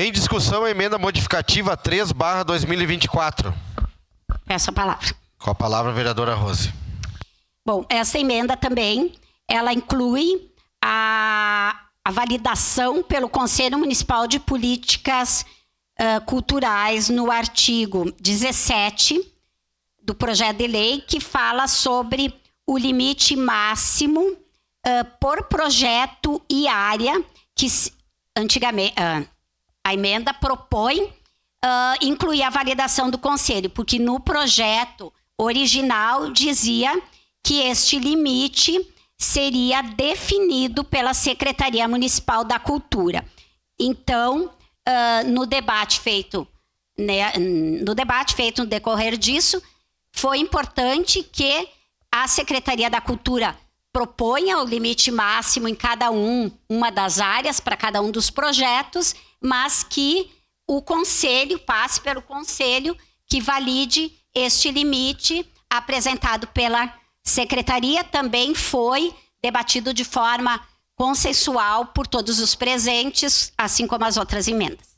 Em discussão, a emenda modificativa 3/2024. Peço a palavra. Com a palavra, a vereadora Rose. Bom, essa emenda também, ela inclui a validação pelo Conselho Municipal de Políticas Culturais no artigo 17 do projeto de lei, que fala sobre o limite máximo por projeto e área, que antigamente a emenda propõe incluir a validação do Conselho, porque no projeto original dizia que este limite seria definido pela Secretaria Municipal da Cultura. Então, no debate feito no decorrer disso, foi importante que a Secretaria da Cultura proponha o limite máximo em cada uma das áreas, para cada um dos projetos, mas que o Conselho passe pelo Conselho que valide este limite apresentado pela Secretaria. Também foi debatido de forma consensual por todos os presentes, assim como as outras emendas.